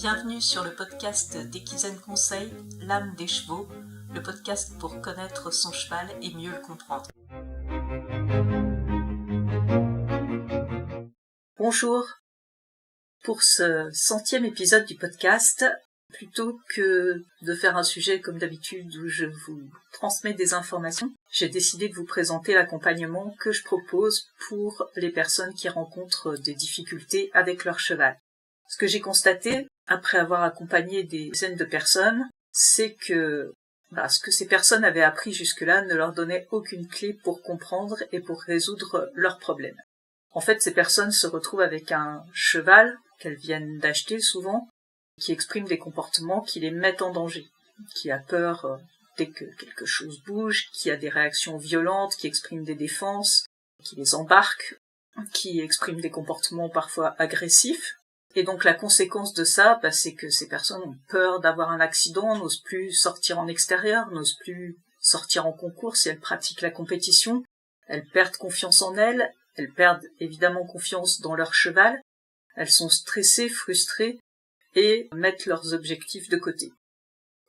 Bienvenue sur le podcast d'Equizen Conseil, l'âme des chevaux, le podcast pour connaître son cheval et mieux le comprendre. Bonjour. Pour ce 100e épisode du podcast, plutôt que de faire un sujet comme d'habitude où je vous transmets des informations, j'ai décidé de vous présenter l'accompagnement que je propose pour les personnes qui rencontrent des difficultés avec leur cheval. Ce que j'ai constaté, après avoir accompagné des dizaines de personnes, c'est que ce que ces personnes avaient appris jusque-là ne leur donnait aucune clé pour comprendre et pour résoudre leurs problèmes. En fait, ces personnes se retrouvent avec un cheval qu'elles viennent d'acheter souvent, qui exprime des comportements qui les mettent en danger, qui a peur dès que quelque chose bouge, qui a des réactions violentes, qui exprime des défenses, qui les embarque, qui exprime des comportements parfois agressifs. Et donc la conséquence de ça, c'est que ces personnes ont peur d'avoir un accident, n'osent plus sortir en extérieur, n'osent plus sortir en concours si elles pratiquent la compétition. Elles perdent confiance en elles perdent évidemment confiance dans leur cheval, elles sont stressées, frustrées et mettent leurs objectifs de côté.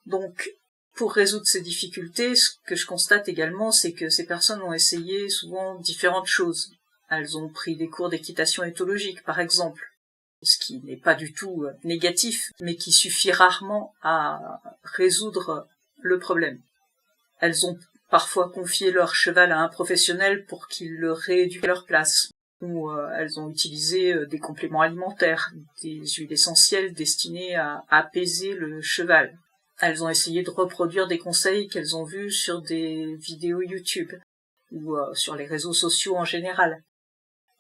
Donc, pour résoudre ces difficultés, ce que je constate également, c'est que ces personnes ont essayé souvent différentes choses. Elles ont pris des cours d'équitation éthologique, par exemple, ce qui n'est pas du tout négatif, mais qui suffit rarement à résoudre le problème. Elles ont parfois confié leur cheval à un professionnel pour qu'il le rééduque à leur place, ou elles ont utilisé des compléments alimentaires, des huiles essentielles destinées à apaiser le cheval. Elles ont essayé de reproduire des conseils qu'elles ont vus sur des vidéos YouTube, ou sur les réseaux sociaux en général.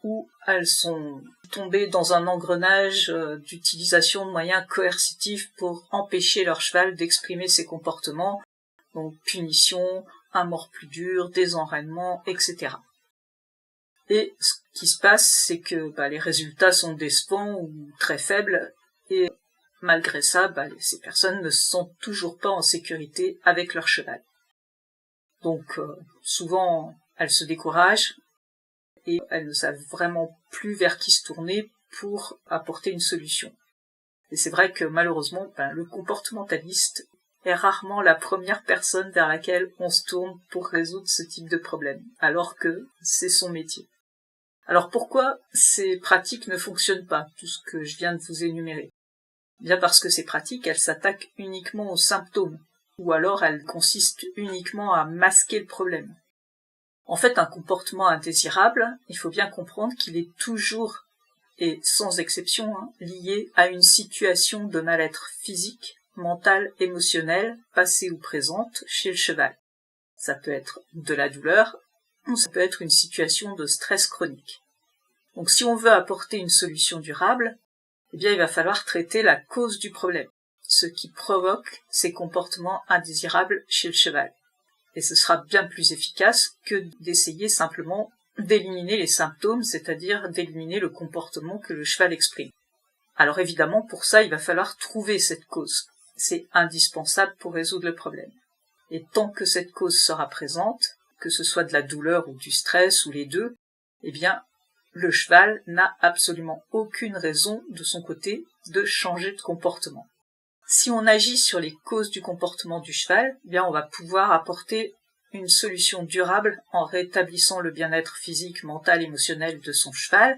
Où elles sont tombées dans un engrenage d'utilisation de moyens coercitifs pour empêcher leur cheval d'exprimer ses comportements, donc punition, un mort plus dur, des enraînements, etc. Et ce qui se passe, c'est que les résultats sont décevants ou très faibles, et malgré ça, ces personnes ne se sentent toujours pas en sécurité avec leur cheval. Donc souvent, elles se découragent, et elles ne savent vraiment plus vers qui se tourner pour apporter une solution. Et c'est vrai que malheureusement, le comportementaliste est rarement la première personne vers laquelle on se tourne pour résoudre ce type de problème, alors que c'est son métier. Alors pourquoi ces pratiques ne fonctionnent pas, tout ce que je viens de vous énumérer ? Bien parce que ces pratiques, elles s'attaquent uniquement aux symptômes, ou alors elles consistent uniquement à masquer le problème. En fait, un comportement indésirable, il faut bien comprendre qu'il est toujours, et sans exception, lié à une situation de mal-être physique, mentale, émotionnelle, passée ou présente chez le cheval. Ça peut être de la douleur, ou ça peut être une situation de stress chronique. Donc si on veut apporter une solution durable, il va falloir traiter la cause du problème, ce qui provoque ces comportements indésirables chez le cheval. Et ce sera bien plus efficace que d'essayer simplement d'éliminer les symptômes, c'est-à-dire d'éliminer le comportement que le cheval exprime. Alors évidemment, pour ça, il va falloir trouver cette cause. C'est indispensable pour résoudre le problème. Et tant que cette cause sera présente, que ce soit de la douleur ou du stress ou les deux, le cheval n'a absolument aucune raison de son côté de changer de comportement. Si on agit sur les causes du comportement du cheval, on va pouvoir apporter une solution durable en rétablissant le bien-être physique, mental, émotionnel de son cheval,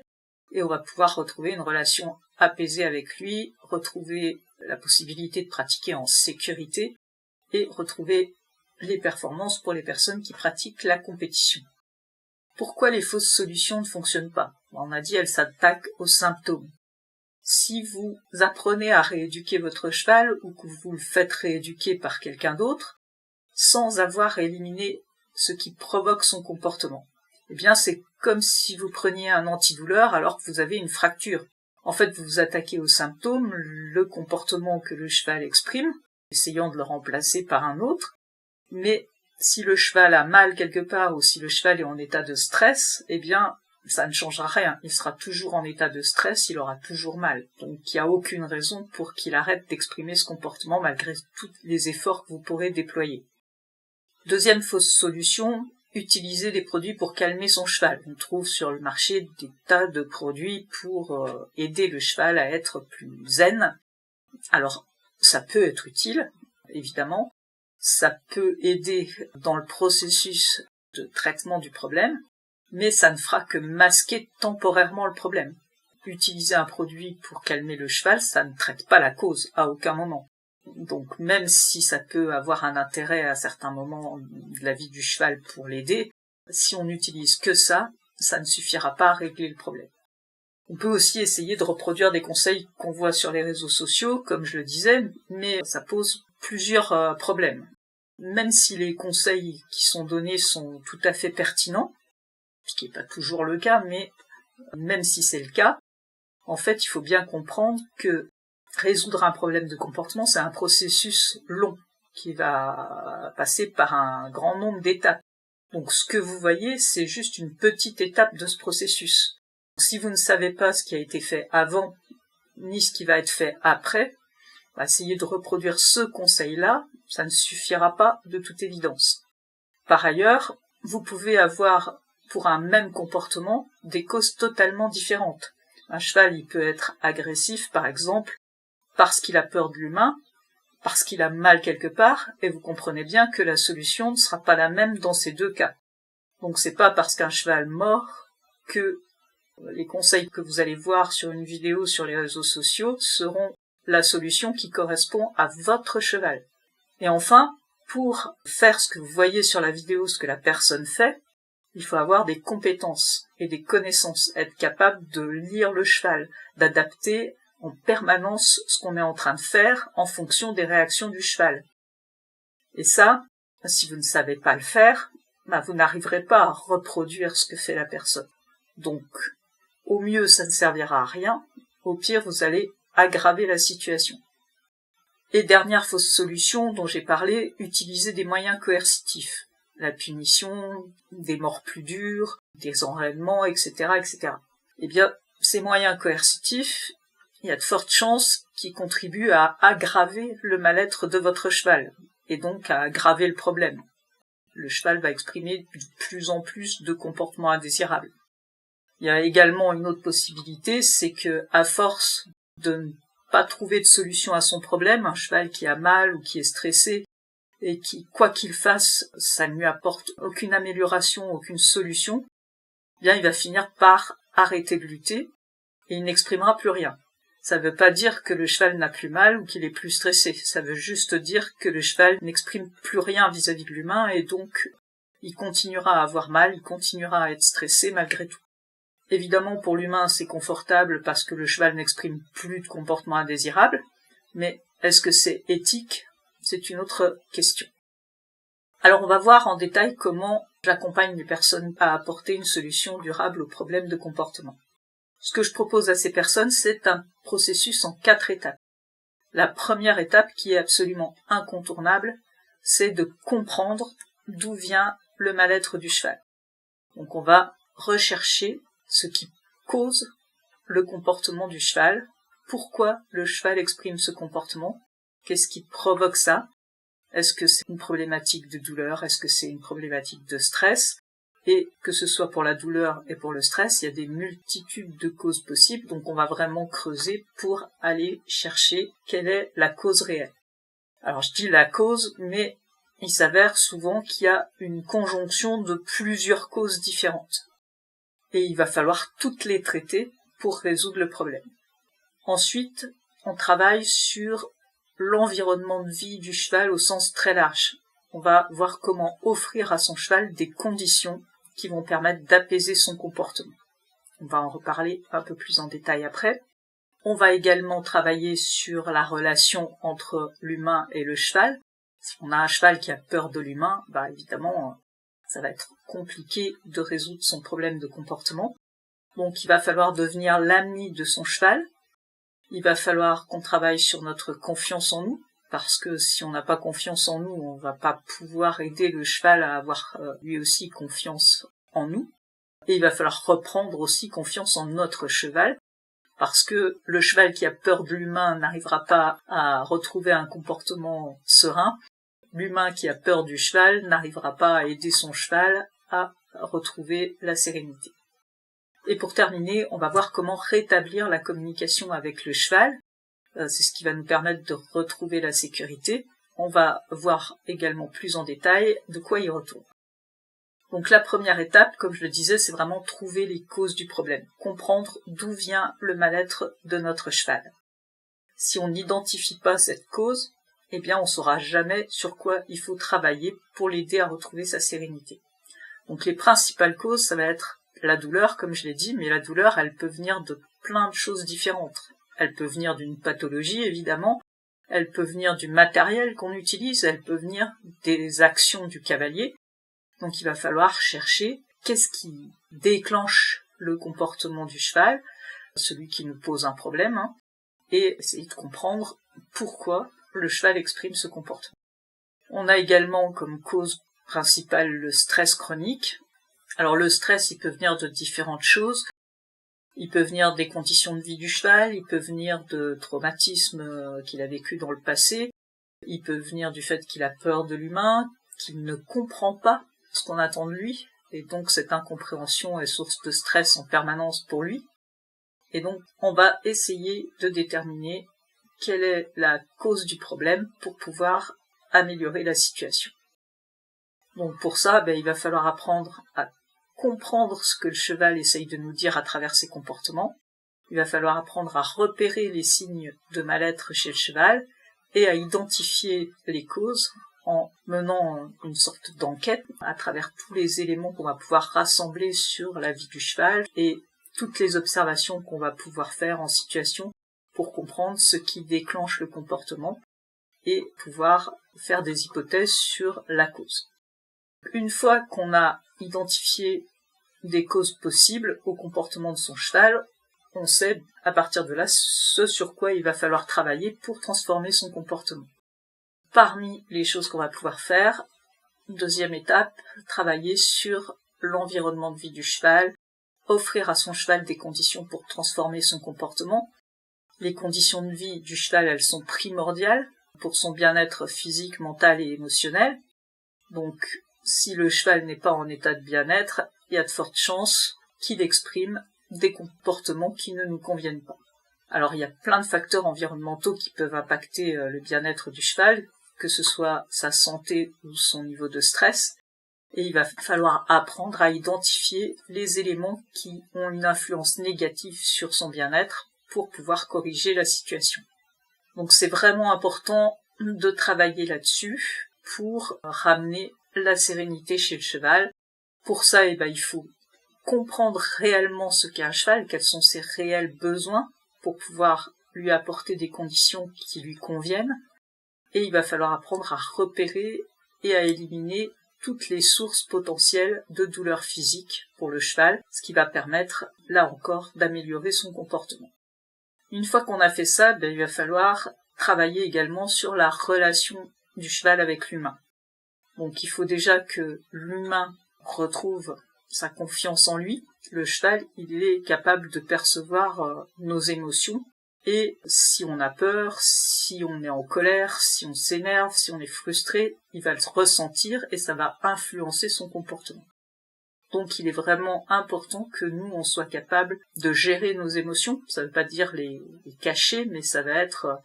et on va pouvoir retrouver une relation apaisée avec lui, retrouver la possibilité de pratiquer en sécurité et retrouver les performances pour les personnes qui pratiquent la compétition. Pourquoi les fausses solutions ne fonctionnent pas ? On a dit elles s'attaquent aux symptômes. Si vous apprenez à rééduquer votre cheval ou que vous le faites rééduquer par quelqu'un d'autre, sans avoir éliminé ce qui provoque son comportement, c'est comme si vous preniez un antidouleur alors que vous avez une fracture. En fait, vous vous attaquez aux symptômes, le comportement que le cheval exprime, essayant de le remplacer par un autre, mais si le cheval a mal quelque part ou si le cheval est en état de stress, ça ne changera rien. Il sera toujours en état de stress, il aura toujours mal. Donc il n'y a aucune raison pour qu'il arrête d'exprimer ce comportement malgré tous les efforts que vous pourrez déployer. Deuxième fausse solution, utiliser des produits pour calmer son cheval. On trouve sur le marché des tas de produits pour aider le cheval à être plus zen, Alors, ça peut être utile, évidemment, ça peut aider dans le processus de traitement du problème, mais ça ne fera que masquer temporairement le problème. Utiliser un produit pour calmer le cheval, ça ne traite pas la cause, à aucun moment. Donc même si ça peut avoir un intérêt à certains moments de la vie du cheval pour l'aider, si on n'utilise que ça, ça ne suffira pas à régler le problème. On peut aussi essayer de reproduire des conseils qu'on voit sur les réseaux sociaux, comme je le disais, mais ça pose plusieurs problèmes. Même si les conseils qui sont donnés sont tout à fait pertinents, ce qui n'est pas toujours le cas, mais même si c'est le cas, en fait, il faut bien comprendre que résoudre un problème de comportement, c'est un processus long qui va passer par un grand nombre d'étapes. Donc ce que vous voyez, c'est juste une petite étape de ce processus. Si vous ne savez pas ce qui a été fait avant, ni ce qui va être fait après, essayez de reproduire ce conseil-là, ça ne suffira pas de toute évidence. Par ailleurs, vous pouvez avoir pour un même comportement des causes totalement différentes. Un cheval, il peut être agressif, par exemple, parce qu'il a peur de l'humain, parce qu'il a mal quelque part, et vous comprenez bien que la solution ne sera pas la même dans ces deux cas. Donc c'est pas parce qu'un cheval mord que les conseils que vous allez voir sur une vidéo sur les réseaux sociaux seront la solution qui correspond à votre cheval. Et enfin, pour faire ce que vous voyez sur la vidéo, ce que la personne fait, il faut avoir des compétences et des connaissances, être capable de lire le cheval, d'adapter en permanence ce qu'on est en train de faire en fonction des réactions du cheval. Et ça, si vous ne savez pas le faire, vous n'arriverez pas à reproduire ce que fait la personne. Donc, au mieux, ça ne servira à rien. Au pire, vous allez aggraver la situation. Et dernière fausse solution dont j'ai parlé, utiliser des moyens coercitifs. La punition, des morts plus dures, des enrênements, etc., etc. Eh bien, ces moyens coercitifs, il y a de fortes chances qu'ils contribuent à aggraver le mal-être de votre cheval, et donc à aggraver le problème. Le cheval va exprimer de plus en plus de comportements indésirables. Il y a également une autre possibilité, c'est que, à force de ne pas trouver de solution à son problème, un cheval qui a mal ou qui est stressé, et qui, quoi qu'il fasse, ça ne lui apporte aucune amélioration, aucune solution, bien il va finir par arrêter de lutter, et il n'exprimera plus rien. Ça ne veut pas dire que le cheval n'a plus mal ou qu'il est plus stressé, ça veut juste dire que le cheval n'exprime plus rien vis-à-vis de l'humain, et donc il continuera à avoir mal, il continuera à être stressé malgré tout. Évidemment, pour l'humain, c'est confortable parce que le cheval n'exprime plus de comportement indésirable, mais est-ce que c'est éthique ? C'est une autre question. Alors on va voir en détail comment j'accompagne les personnes à apporter une solution durable aux problèmes de comportement. Ce que je propose à ces personnes, c'est un processus en 4 étapes. La première étape, qui est absolument incontournable, c'est de comprendre d'où vient le mal-être du cheval. Donc on va rechercher ce qui cause le comportement du cheval, pourquoi le cheval exprime ce comportement, qu'est-ce qui provoque ça, est-ce que c'est une problématique de douleur, est-ce que c'est une problématique de stress, et que ce soit pour la douleur et pour le stress, il y a des multitudes de causes possibles, donc on va vraiment creuser pour aller chercher quelle est la cause réelle. Alors je dis la cause, mais il s'avère souvent qu'il y a une conjonction de plusieurs causes différentes. Et il va falloir toutes les traiter pour résoudre le problème. Ensuite, on travaille sur l'environnement de vie du cheval au sens très large. On va voir comment offrir à son cheval des conditions qui vont permettre d'apaiser son comportement. On va en reparler un peu plus en détail après. On va également travailler sur la relation entre l'humain et le cheval. Si on a un cheval qui a peur de l'humain, évidemment, ça va être compliqué de résoudre son problème de comportement. Donc il va falloir devenir l'ami de son cheval. Il va falloir qu'on travaille sur notre confiance en nous, parce que si on n'a pas confiance en nous, on va pas pouvoir aider le cheval à avoir lui aussi confiance en nous. Et il va falloir reprendre aussi confiance en notre cheval, parce que le cheval qui a peur de l'humain n'arrivera pas à retrouver un comportement serein. L'humain qui a peur du cheval n'arrivera pas à aider son cheval à retrouver la sérénité. Et pour terminer, on va voir comment rétablir la communication avec le cheval. c'est ce qui va nous permettre de retrouver la sécurité. On va voir également plus en détail de quoi il retourne. Donc la première étape, comme je le disais, c'est vraiment trouver les causes du problème, comprendre d'où vient le mal-être de notre cheval. Si on n'identifie pas cette cause, eh bien on ne saura jamais sur quoi il faut travailler pour l'aider à retrouver sa sérénité. Donc les principales causes, ça va être la douleur, comme je l'ai dit, mais la douleur, elle peut venir de plein de choses différentes. Elle peut venir d'une pathologie, évidemment, elle peut venir du matériel qu'on utilise, elle peut venir des actions du cavalier. Donc il va falloir chercher qu'est-ce qui déclenche le comportement du cheval, celui qui nous pose un problème, et essayer de comprendre pourquoi le cheval exprime ce comportement. On a également comme cause principale le stress chronique. Alors le stress, il peut venir de différentes choses. Il peut venir des conditions de vie du cheval, il peut venir de traumatismes qu'il a vécu dans le passé, il peut venir du fait qu'il a peur de l'humain, qu'il ne comprend pas ce qu'on attend de lui, et donc cette incompréhension est source de stress en permanence pour lui. Et donc on va essayer de déterminer quelle est la cause du problème pour pouvoir améliorer la situation. Donc pour ça, il va falloir apprendre à comprendre ce que le cheval essaye de nous dire à travers ses comportements. Il va falloir apprendre à repérer les signes de mal-être chez le cheval et à identifier les causes en menant une sorte d'enquête à travers tous les éléments qu'on va pouvoir rassembler sur la vie du cheval et toutes les observations qu'on va pouvoir faire en situation pour comprendre ce qui déclenche le comportement et pouvoir faire des hypothèses sur la cause. Une fois qu'on a identifié des causes possibles au comportement de son cheval, on sait à partir de là ce sur quoi il va falloir travailler pour transformer son comportement. Parmi les choses qu'on va pouvoir faire, deuxième étape, travailler sur l'environnement de vie du cheval, offrir à son cheval des conditions pour transformer son comportement. Les conditions de vie du cheval, elles sont primordiales pour son bien-être physique, mental et émotionnel. Donc, si le cheval n'est pas en état de bien-être, il y a de fortes chances qu'il exprime des comportements qui ne nous conviennent pas. Alors, il y a plein de facteurs environnementaux qui peuvent impacter le bien-être du cheval, que ce soit sa santé ou son niveau de stress, et il va falloir apprendre à identifier les éléments qui ont une influence négative sur son bien-être pour pouvoir corriger la situation. Donc c'est vraiment important de travailler là-dessus pour ramener la sérénité chez le cheval. Pour ça, il faut comprendre réellement ce qu'est un cheval, quels sont ses réels besoins pour pouvoir lui apporter des conditions qui lui conviennent. Et il va falloir apprendre à repérer et à éliminer toutes les sources potentielles de douleurs physiques pour le cheval, ce qui va permettre, là encore, d'améliorer son comportement. Une fois qu'on a fait ça, il va falloir travailler également sur la relation du cheval avec l'humain. Donc il faut déjà que l'humain retrouve sa confiance en lui. Le cheval, il est capable de percevoir nos émotions. Et si on a peur, si on est en colère, si on s'énerve, si on est frustré, il va le ressentir et ça va influencer son comportement. Donc il est vraiment important que nous, on soit capable de gérer nos émotions. Ça ne veut pas dire les cacher, mais ça va être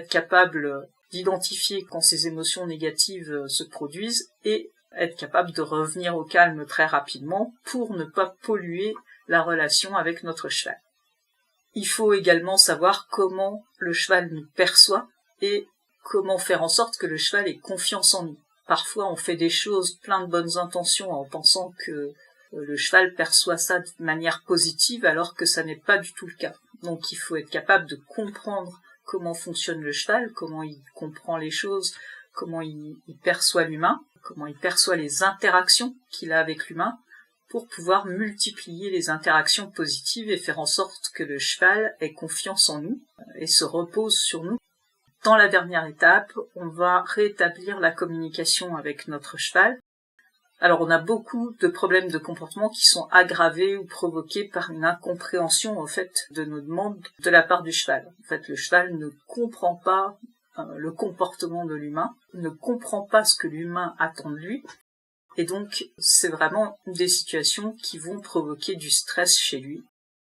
capable d'identifier quand ces émotions négatives se produisent et être capable de revenir au calme très rapidement pour ne pas polluer la relation avec notre cheval. Il faut également savoir comment le cheval nous perçoit et comment faire en sorte que le cheval ait confiance en nous. Parfois, on fait des choses plein de bonnes intentions en pensant que le cheval perçoit ça de manière positive alors que ça n'est pas du tout le cas. Donc, il faut être capable de comprendre comment fonctionne le cheval, comment il comprend les choses, comment il perçoit l'humain, comment il perçoit les interactions qu'il a avec l'humain, pour pouvoir multiplier les interactions positives et faire en sorte que le cheval ait confiance en nous et se repose sur nous. Dans la dernière étape, on va rétablir la communication avec notre cheval. Alors on a beaucoup de problèmes de comportement qui sont aggravés ou provoqués par une incompréhension en fait de nos demandes de la part du cheval. En fait, le cheval ne comprend pas le comportement de l'humain, ne comprend pas ce que l'humain attend de lui. Et donc, c'est vraiment des situations qui vont provoquer du stress chez lui.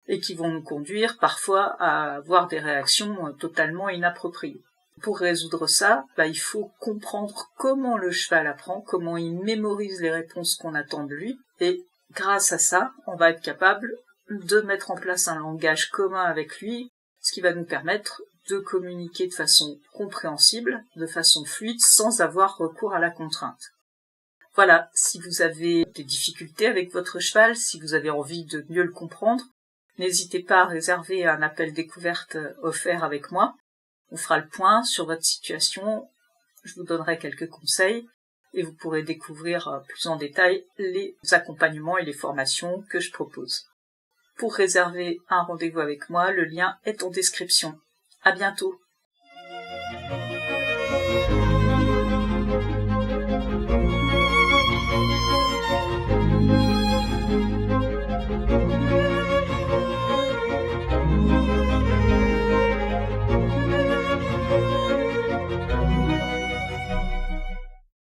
et qui vont nous conduire parfois à avoir des réactions totalement inappropriées. Pour résoudre ça, il faut comprendre comment le cheval apprend, comment il mémorise les réponses qu'on attend de lui, et grâce à ça, on va être capable de mettre en place un langage commun avec lui, ce qui va nous permettre de communiquer de façon compréhensible, de façon fluide, sans avoir recours à la contrainte. Voilà, si vous avez des difficultés avec votre cheval, si vous avez envie de mieux le comprendre, n'hésitez pas à réserver un appel découverte offert avec moi. On fera le point sur votre situation, je vous donnerai quelques conseils et vous pourrez découvrir plus en détail les accompagnements et les formations que je propose. Pour réserver un rendez-vous avec moi, le lien est en description. À bientôt.